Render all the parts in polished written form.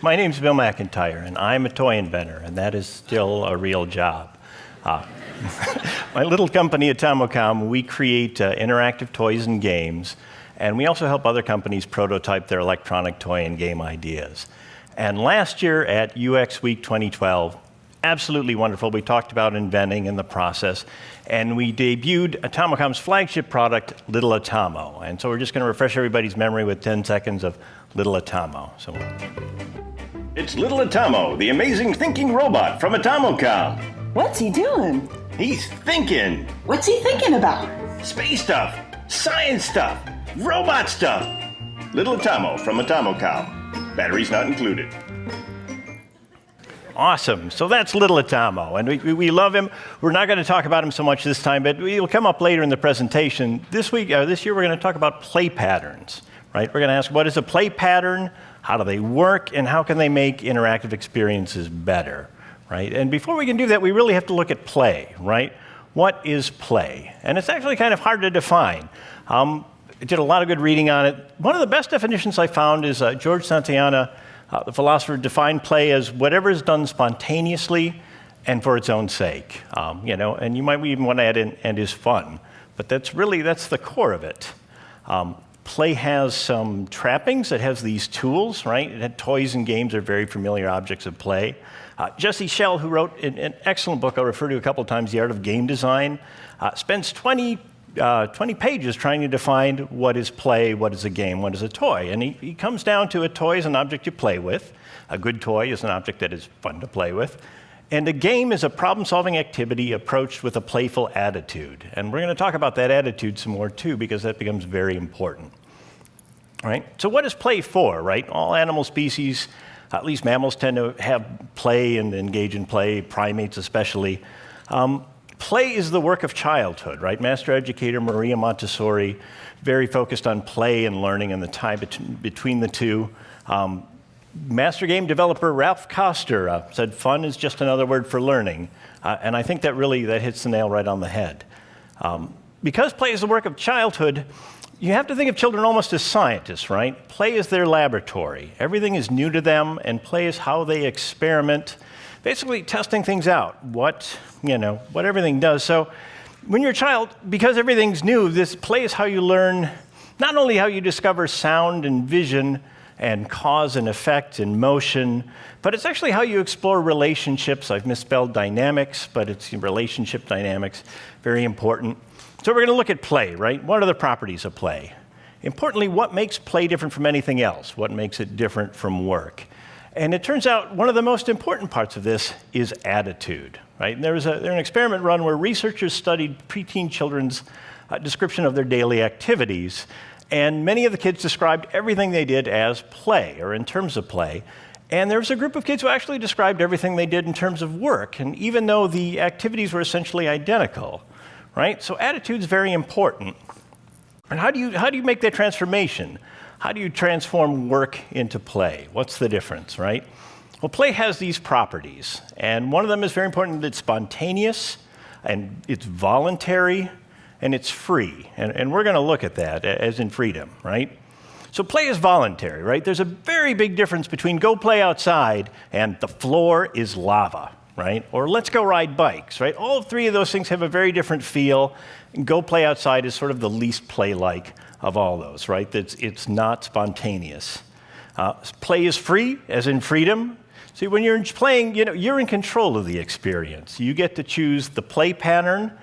My name's Bill McIntyre, and I'm a toy inventor, and that is still a real job. My little company, Atomocom, we create interactive toys and games, and we also help other companies prototype their electronic toy and game ideas. And last year at UX Week 2012, absolutely wonderful. We talked about inventing and the process, and we debuted Atomocom's flagship product, Little Atomo. And so we're just going to refresh everybody's memory with 10 seconds of Little Atomo. It's Little Atomo, the amazing thinking robot from Atomocom. What's he doing? He's thinking. What's he thinking about? Space stuff, science stuff, robot stuff. Little Atomo from Atomocom. Batteries not included. Awesome. So that's Little Atomo, and we love him. We're not going to talk about him so much this time, but he'll come up later in the presentation. This year, we're going to talk about play patterns, right? We're going to ask, what is a play pattern? How do they work? And how can they make interactive experiences better, right? And before we can do that, we really have to look at play, right? What is play? And it's actually kind of hard to define. I did a lot of good reading on it. One of the best definitions I found is George Santayana, the philosopher, defined play as whatever is done spontaneously and for its own sake. And you might even want to add in, and is fun. But that's the core of it. Play has some trappings. It has these tools, right? Toys and games are very familiar objects of play. Jesse Schell, who wrote an excellent book I'll refer to a couple of times, The Art of Game Design, spends 20 pages trying to define what is play, what is a game, what is a toy. And he comes down to a toy is an object you play with. A good toy is an object that is fun to play with. And a game is a problem-solving activity approached with a playful attitude. And we're going to talk about that attitude some more, too, because that becomes very important. All right? So what is play for, right? All animal species, at least mammals, tend to have play and engage in play, primates especially. Play is the work of childhood, right? Master educator Maria Montessori, very focused on play and learning and the tie between the two. Master game developer Ralph Koster said fun is just another word for learning. And I think that hits the nail right on the head. Because play is the work of childhood, you have to think of children almost as scientists, right? Play is their laboratory. Everything is new to them, and play is how they experiment, basically testing things out, what everything does. So when you're a child, because everything's new, this play is how you learn not only how you discover sound and vision and cause and effect and motion, but it's actually how you explore relationships. I've misspelled dynamics, but it's relationship dynamics, very important. So we're going to look at play, right? What are the properties of play? Importantly, what makes play different from anything else? What makes it different from work? And it turns out one of the most important parts of this is attitude, right? There's an experiment run where researchers studied preteen children's description of their daily activities, and many of the kids described everything they did as play, or in terms of play. And there was a group of kids who actually described everything they did in terms of work, and even though the activities were essentially identical, right? So attitude's very important. And how do you make that transformation? How do you transform work into play? What's the difference, right? Well, play has these properties, and one of them is very important. It's spontaneous, and it's voluntary, and it's free. And we're going to look at that as in freedom, right? So play is voluntary, right? There's a very big difference between go play outside and the floor is lava, right? Or let's go ride bikes, right? All three of those things have a very different feel. And go play outside is sort of the least play-like of all those, right? It's not spontaneous. Play is free, as in freedom. See, when you're playing, you're in control of the experience. You get to choose the play pattern,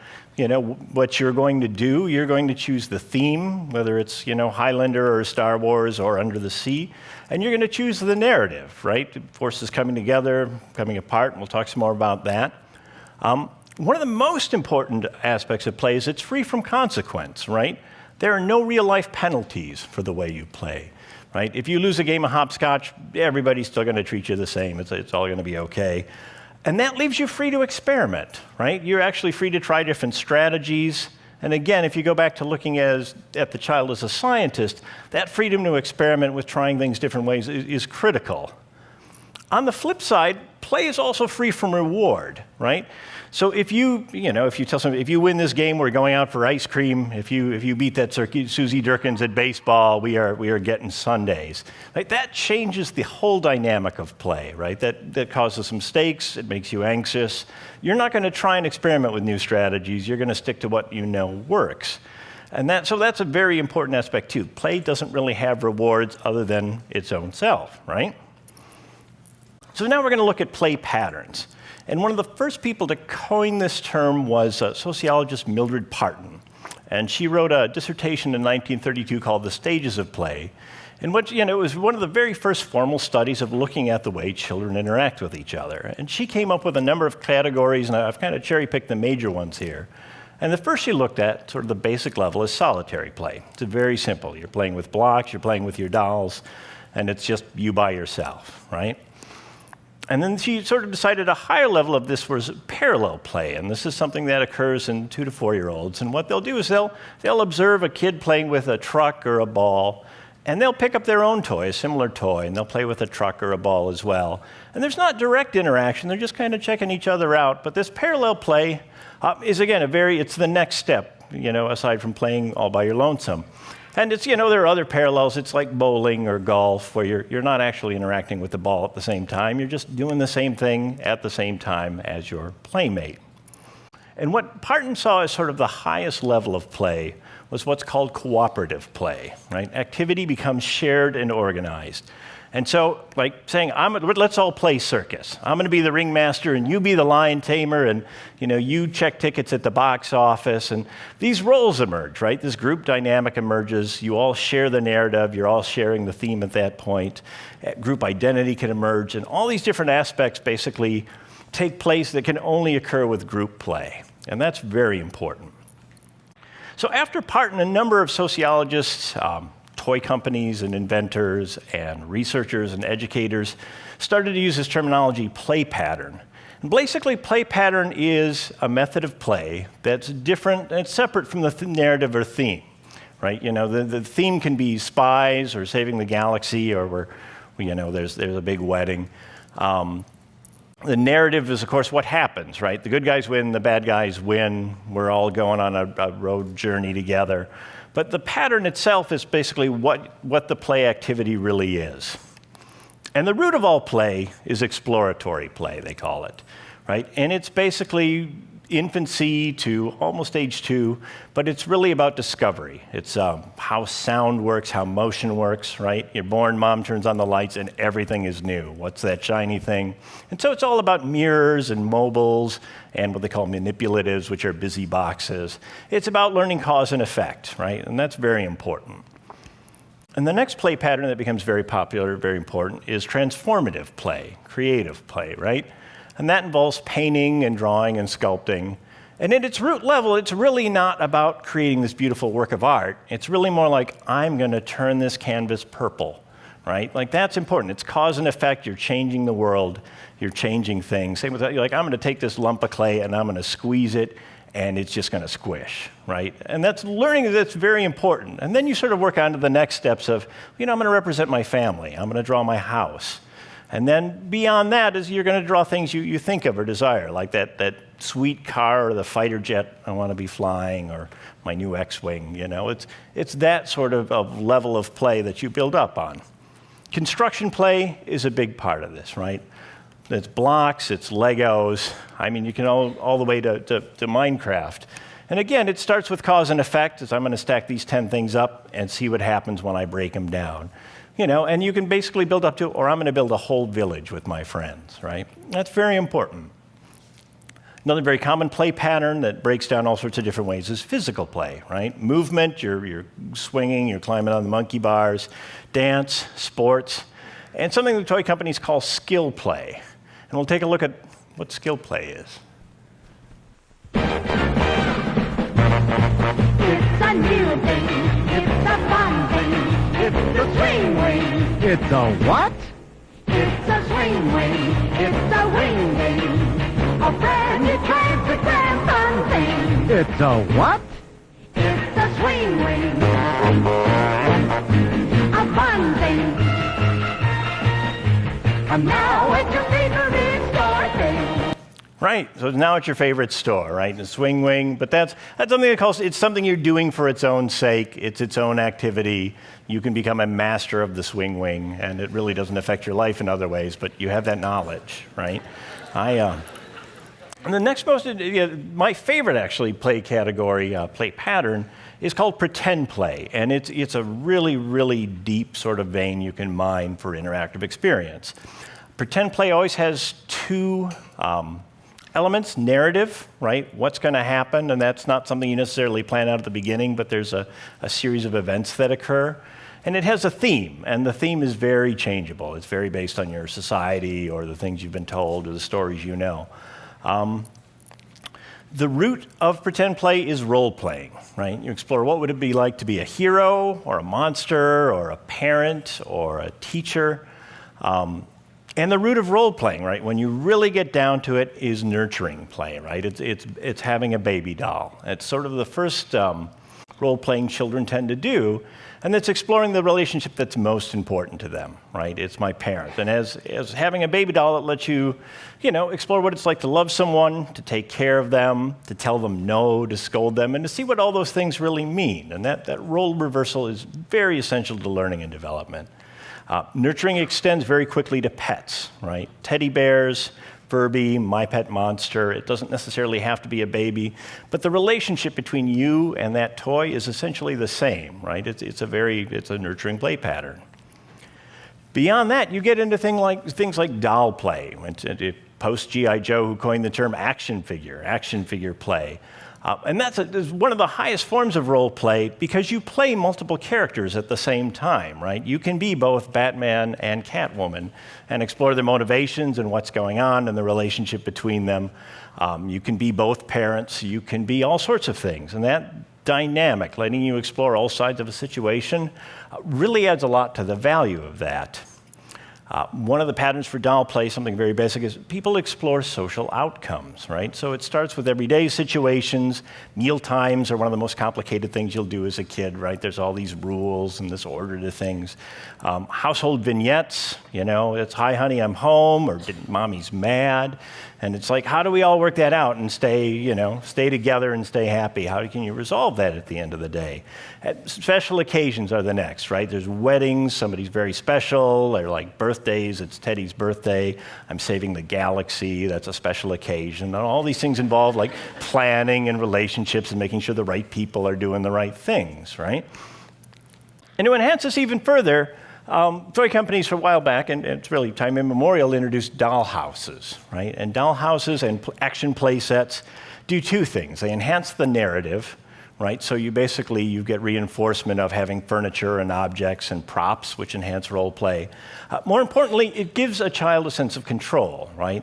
what you're going to do. You're going to choose the theme, whether it's, Highlander or Star Wars or Under the Sea. And you're going to choose the narrative, right? Forces coming together, coming apart, and we'll talk some more about that. One of the most important aspects of play is it's free from consequence, right? There are no real-life penalties for the way you play, right? If you lose a game of hopscotch, everybody's still going to treat you the same. It's all going to be okay. And that leaves you free to experiment, right? You're actually free to try different strategies. And again, if you go back to looking at the child as a scientist, that freedom to experiment with trying things different ways is critical. On the flip side, play is also free from reward, right? So if you tell somebody, if you win this game, we're going out for ice cream. If you beat that Susie Durkins at baseball, we are getting sundaes. Like, that changes the whole dynamic of play, right? That causes some stakes. It makes you anxious. You're not going to try and experiment with new strategies. You're going to stick to what you know works. So that's a very important aspect too. Play doesn't really have rewards other than its own self, right? So now we're going to look at play patterns. And one of the first people to coin this term was sociologist Mildred Parton. And she wrote a dissertation in 1932 called The Stages of Play. And it was one of the very first formal studies of looking at the way children interact with each other. And she came up with a number of categories, and I've kind of cherry-picked the major ones here. And the first she looked at, sort of the basic level, is solitary play. It's very simple. You're playing with blocks, you're playing with your dolls, and it's just you by yourself, right? And then she sort of decided a higher level of this was parallel play, and this is something that occurs in 2 to 4-year-olds. And what they'll do is they'll observe a kid playing with a truck or a ball, and they'll pick up their own toy, a similar toy, and they'll play with a truck or a ball as well. And there's not direct interaction, they're just kind of checking each other out. But this parallel play is, again, it's the next step, aside from playing all by your lonesome. And it's, there are other parallels. It's like bowling or golf, where you're not actually interacting with the ball at the same time. You're just doing the same thing at the same time as your playmate. And what Parton saw as sort of the highest level of play was what's called cooperative play, right? Activity becomes shared and organized. And so, like saying, let's all play circus. I'm going to be the ringmaster, and you be the lion tamer, and you check tickets at the box office. And these roles emerge, right? This group dynamic emerges. You all share the narrative. You're all sharing the theme at that point. Group identity can emerge, and all these different aspects basically take place that can only occur with group play. And that's very important. So after Parton, a number of sociologists, toy companies and inventors and researchers and educators started to use this terminology, play pattern. And basically, play pattern is a method of play that's different and separate from the narrative or theme, right? The theme can be spies or saving the galaxy, or where there's a big wedding. The narrative is, of course, what happens, right? The good guys win, the bad guys win. We're all going on a road journey together. But the pattern itself is basically what the play activity really is. And the root of all play is exploratory play, they call it, right? And it's basically infancy to almost age 2, but it's really about discovery. It's how sound works, how motion works, right? You're born, mom turns on the lights, and everything is new. What's that shiny thing? And so it's all about mirrors and mobiles and what they call manipulatives, which are busy boxes. It's about learning cause and effect, right? And that's very important. And the next play pattern that becomes very popular, very important, is transformative play, creative play, right? And that involves painting and drawing and sculpting. And at its root level, it's really not about creating this beautiful work of art. It's really more like, I'm going to turn this canvas purple, right? Like, that's important. It's cause and effect. You're changing the world. You're changing things. Same with that. You're like, I'm going to take this lump of clay and I'm going to squeeze it, and it's just going to squish, right? And that's learning that's very important. And then you sort of work on to the next steps of, I'm going to represent my family. I'm going to draw my house. And then beyond that is you're going to draw things you think of or desire, like that sweet car or the fighter jet I want to be flying, or my new X-Wing. It's that sort of level of play that you build up on. Construction play is a big part of this, right? It's blocks, it's Legos. I mean, you can all the way to Minecraft. And again, it starts with cause and effect, as I'm going to stack these 10 things up and see what happens when I break them down. And you can basically build up to, or I'm going to build a whole village with my friends, right? That's very important. Another very common play pattern that breaks down all sorts of different ways is physical play, right? Movement, you're swinging, you're climbing on the monkey bars, dance, sports, and something the toy companies call skill play. And we'll take a look at what skill play is. It's a new thing, it's a fun thing. It's a swing wing. It's a what? It's a swing wing. It's a wing wing. A brand new transit grand fun thing. It's a what? It's a swing wing. A fun thing. And now it's Right. So now it's your favorite store, right? The swing wing. But that's something that calls it's something you're doing for its own sake. It's its own activity. You can become a master of the swing wing, and it really doesn't affect your life in other ways, but you have that knowledge, right? And the next my favorite actually play category, play pattern, is called pretend play. And it's a really, really deep sort of vein you can mine for interactive experience. Pretend play always has two elements: narrative, right? What's going to happen, and that's not something you necessarily plan out at the beginning, but there's a series of events that occur. And it has a theme, and the theme is very changeable. It's very based on your society or the things you've been told or the stories you know. The root of pretend play is role-playing, right? You explore what would it be like to be a hero or a monster or a parent or a teacher. And the root of role-playing, right, when you really get down to it, is nurturing play, right? It's having a baby doll. It's sort of the first role-playing children tend to do, and it's exploring the relationship that's most important to them, right? It's my parent. And as having a baby doll, it lets you, explore what it's like to love someone, to take care of them, to tell them no, to scold them, and to see what all those things really mean. And that role reversal is very essential to learning and development. Nurturing extends very quickly to pets, right? Teddy bears, Furby, My Pet Monster. It doesn't necessarily have to be a baby, but the relationship between you and that toy is essentially the same, right? It's a nurturing play pattern. Beyond that, you get into things like doll play. Post G.I. Joe, who coined the term action figure play. And that's one of the highest forms of role play because you play multiple characters at the same time, right? You can be both Batman and Catwoman and explore their motivations and what's going on and the relationship between them. You can be both parents. You can be all sorts of things. And that dynamic, letting you explore all sides of a situation, really adds a lot to the value of that. One of the patterns for doll play, something very basic, is people explore social outcomes, right? So it starts with everyday situations. Meal times are one of the most complicated things you'll do as a kid, right? There's all these rules and this order to things. Household vignettes, it's hi, honey, I'm home, or mommy's mad. And it's like, how do we all work that out and stay together and stay happy? How can you resolve that at the end of the day? Special occasions are the next, right? There's weddings, somebody's very special, or like birthdays, it's Teddy's birthday, I'm saving the galaxy, that's a special occasion. And all these things involve like planning and relationships and making sure the right people are doing the right things, right? And to enhance this even further, toy companies for a while back, and it's really time immemorial, introduced doll houses, right? And doll houses and action play sets do two things. They enhance the narrative, right? So you get reinforcement of having furniture and objects and props, which enhance role play. More importantly, it gives a child a sense of control, right?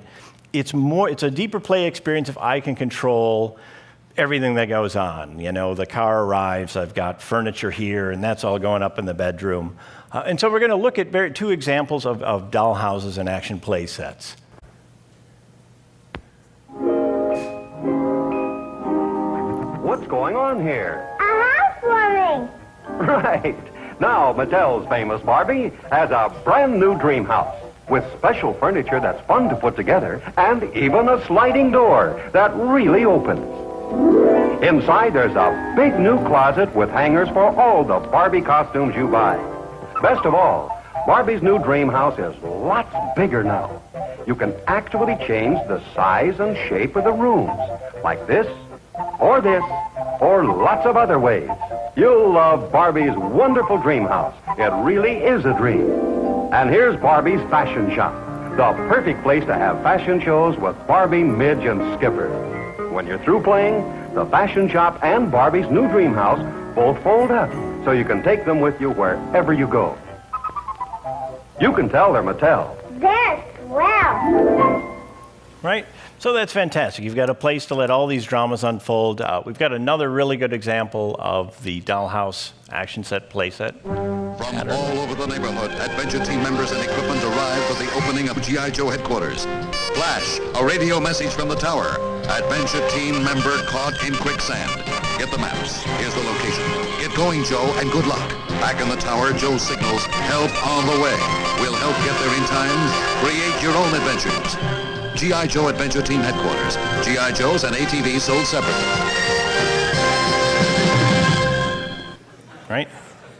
It's a deeper play experience if I can control everything that goes on. The car arrives, I've got furniture here, and that's all going up in the bedroom. And so we're going to look at two examples of doll houses and action play sets. What's going on here? A housewarming. Right. Now, Mattel's famous Barbie has a brand new dream house with special furniture that's fun to put together and even a sliding door that really opens. Inside, there's a big new closet with hangers for all the Barbie costumes you buy. Best of all, Barbie's new dream house is lots bigger now. You can actually change the size and shape of the rooms, like this, or lots of other ways. You'll love Barbie's wonderful dream house. It really is a dream. And here's Barbie's fashion shop, the perfect place to have fashion shows with Barbie, Midge, and Skipper. When you're through playing, the fashion shop and Barbie's new dream house both fold up, so you can take them with you wherever you go. You can tell they're Mattel. They're swell. Right? So that's fantastic. You've got a place to let all these dramas unfold. We've got another really good example of the dollhouse action set play set. From all over the neighborhood, Adventure Team members and equipment arrive for the opening of G.I. Joe headquarters. Flash, a radio message from the tower. Adventure Team member caught in quicksand. Get the maps. Here's the location. Get going, Joe, and good luck. Back in the tower, Joe signals, help on the way. We'll help get there in time. Create your own adventures. G.I. Joe Adventure Team headquarters. G.I. Joes and ATVs sold separately. Right?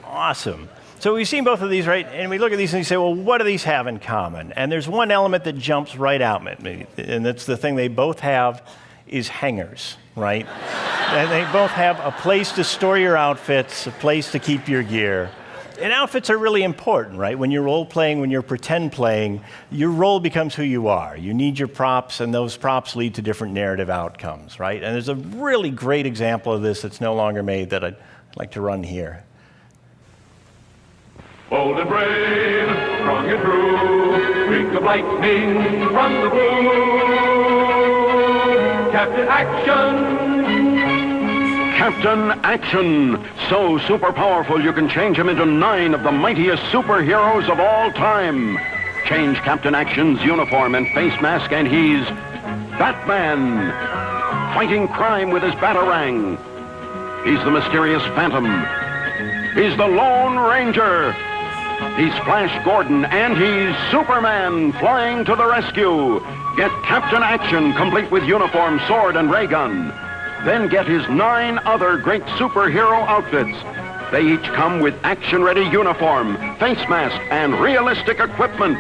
Awesome. So we've seen both of these, right? And we look at these and we say, well, what do these have in common? And there's one element that jumps right out at me, and that's the thing they both have is hangers, right? And they both have a place to store your outfits, a place to keep your gear. And outfits are really important, right? When you're role-playing, when you're pretend playing, your role becomes who you are. You need your props, and those props lead to different narrative outcomes, right? And there's a really great example of this that's no longer made that I'd like to run here. Bold and brave, strong and true, streak of lightning from the blue. Captain Action. Captain Action, so super powerful you can change him into 9 of the mightiest superheroes of all time. Change Captain Action's uniform and face mask and he's Batman, fighting crime with his batarang. He's the mysterious Phantom. He's the Lone Ranger. He's Flash Gordon, and he's Superman flying to the rescue. Get Captain Action, complete with uniform, sword, and ray gun. Then get his 9 other great superhero outfits. They each come with action-ready uniform, face mask, and realistic equipment.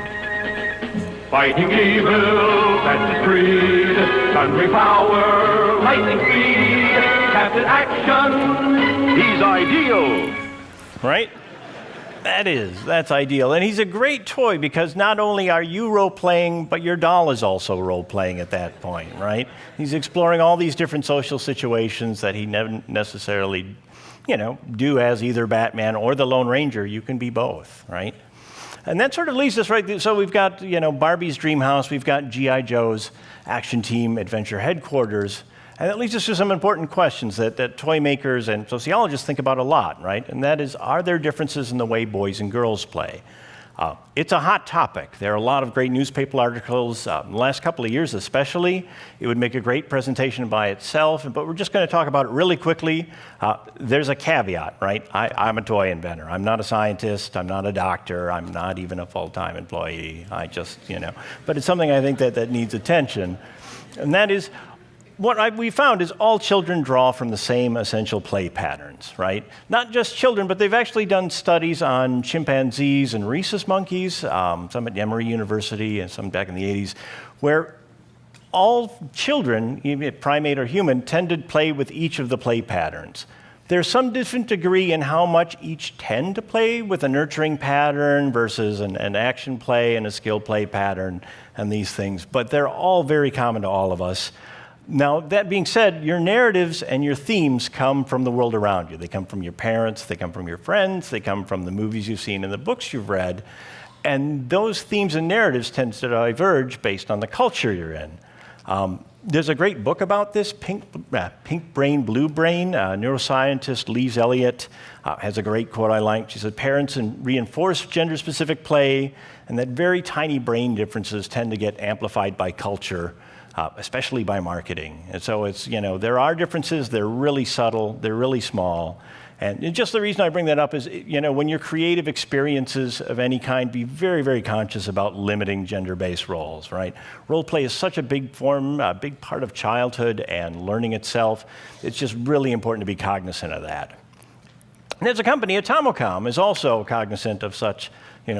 Fighting evil, that's his creed. Thundering power, lightning speed. Captain Action. He's ideal. Right? That's ideal. And he's a great toy because not only are you role-playing, but your doll is also role-playing at that point, right? He's exploring all these different social situations that he never necessarily, do as either Batman or the Lone Ranger. You can be both, right? And that sort of leads us right, so we've got, Barbie's Dream House, we've got G.I. Joe's Action Team Adventure Headquarters. And that leads us to some important questions that toy makers and sociologists think about a lot, right? And that is, are there differences in the way boys and girls play? It's a hot topic. There are a lot of great newspaper articles, in the last couple of years especially. It would make a great presentation by itself, but we're just going to talk about it really quickly. There's a caveat, right? I'm a toy inventor. I'm not a scientist. I'm not a doctor. I'm not even a full-time employee. But it's something I think that needs attention. And that is, what we found is all children draw from the same essential play patterns, right? Not just children, but they've actually done studies on chimpanzees and rhesus monkeys, some at Emory University and some back in the 80s, where all children, even primate or human, tend to play with each of the play patterns. There's some different degree in how much each tend to play with a nurturing pattern versus an action play and a skill play pattern and these things, but they're all very common to all of us. Now, that being said, your narratives and your themes come from the world around you. They come from your parents, they come from your friends, they come from the movies you've seen and the books you've read. And those themes and narratives tend to diverge based on the culture you're in. There's a great book about this, Pink Brain, Blue Brain. Neuroscientist Lise Elliott has a great quote I like. She said, parents reinforce gender-specific play, and that very tiny brain differences tend to get amplified by culture, especially by marketing. And so it's, there are differences, they're really subtle, they're really small. And just the reason I bring that up is, when your creative experiences of any kind, be very, very conscious about limiting gender-based roles, right? Role play is such a big part of childhood and learning itself. It's just really important to be cognizant of that. And as a company, Atomocom is also cognizant of such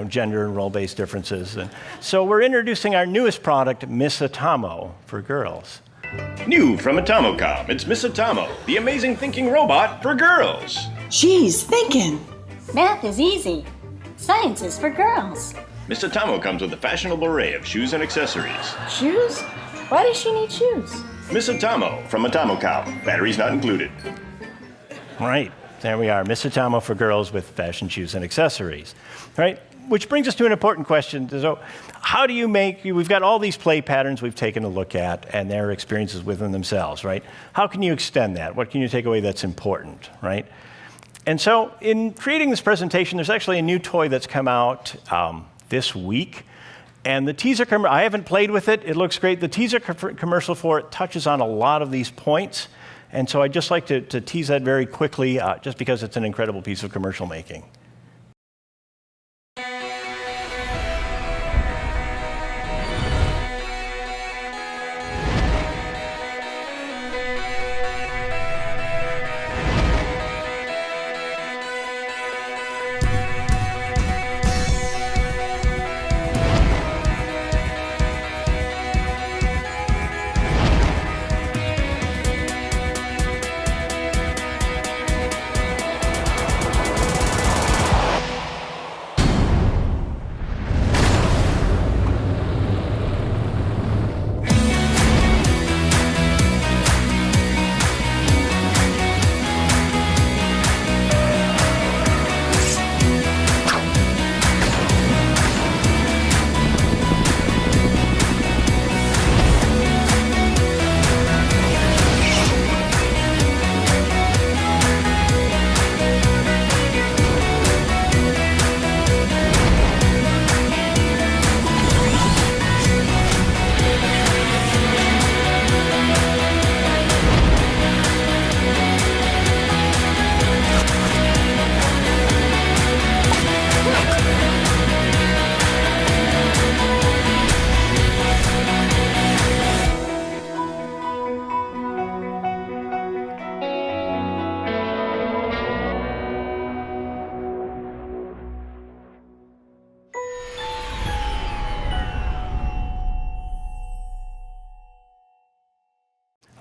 gender and role-based differences. And so we're introducing our newest product, Miss Atomo, for girls. New from Atomocom, it's Miss Atomo, the amazing thinking robot for girls. She's thinking. Math is easy. Science is for girls. Miss Atomo comes with a fashionable array of shoes and accessories. Shoes? Why does she need shoes? Miss Atomo from Atomocom, batteries not included. Right, there we are, Miss Atomo for girls with fashion shoes and accessories, right? Which brings us to an important question. So how do you we've got all these play patterns we've taken a look at and their experiences within themselves, right? How can you extend that? What can you take away that's important, right? And so in creating this presentation, there's actually a new toy that's come out this week. And the teaser commercial, I haven't played with it. It looks great. The teaser commercial for it touches on a lot of these points. And so I'd just like to tease that very quickly, just because it's an incredible piece of commercial making.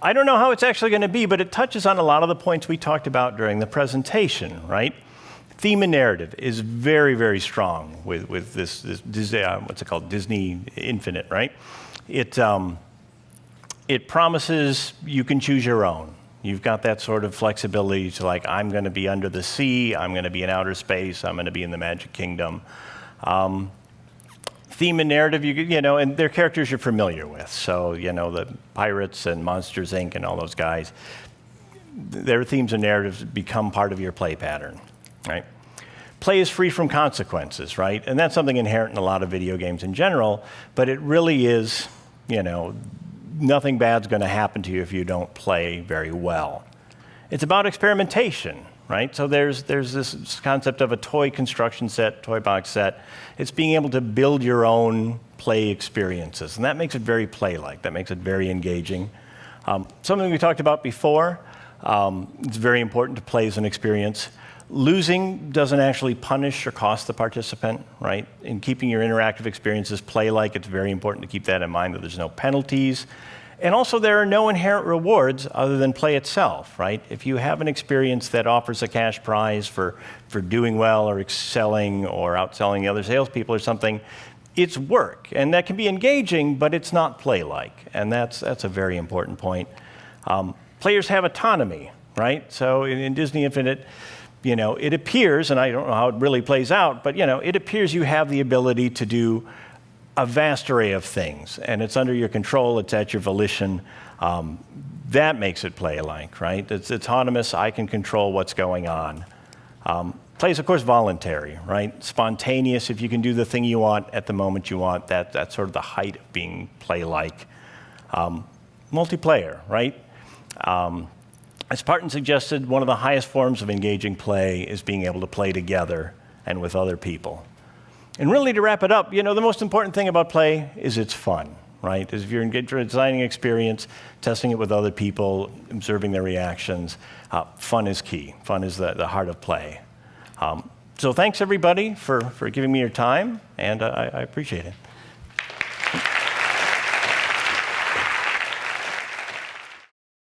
I don't know how it's actually going to be, but it touches on a lot of the points we talked about during the presentation, right? Theme and narrative is very, very strong with this Disney, what's it called, Disney Infinite, right? It promises you can choose your own. You've got that sort of flexibility to like, I'm going to be under the sea, I'm going to be in outer space, I'm going to be in the Magic Kingdom. Theme and narrative, and they're characters you're familiar with. So, the Pirates and Monsters, Inc. and all those guys, their themes and narratives become part of your play pattern, right? Play is free from consequences, right? And that's something inherent in a lot of video games in general, but it really is, nothing bad's going to happen to you if you don't play very well. It's about experimentation, right? So there's this concept of a toy construction set, toy box set. It's being able to build your own play experiences, and that makes it very play-like. That makes it very engaging. Something we talked about before, it's very important to play as an experience. Losing doesn't actually punish or cost the participant, right? In keeping your interactive experiences play-like, it's very important to keep that in mind, that there's no penalties. And also, there are no inherent rewards other than play itself, right? If you have an experience that offers a cash prize for doing well or excelling or outselling the other salespeople or something, it's work. And that can be engaging, but it's not play-like. And that's a very important point. Players have autonomy, right? So in Disney Infinite, it appears, and I don't know how it really plays out, but, it appears you have the ability to do a vast array of things, and it's under your control, it's at your volition. That makes it play-like, right? It's autonomous, I can control what's going on. Play is, of course, voluntary, right? Spontaneous, if you can do the thing you want at the moment you want, that's sort of the height of being play-like. Multiplayer, right? As Parton suggested, one of the highest forms of engaging play is being able to play together and with other people. And really, to wrap it up, the most important thing about play is it's fun, right? Is if you're designing an experience, testing it with other people, observing their reactions, fun is key. Fun is the heart of play. So thanks, everybody, for giving me your time, and I appreciate it.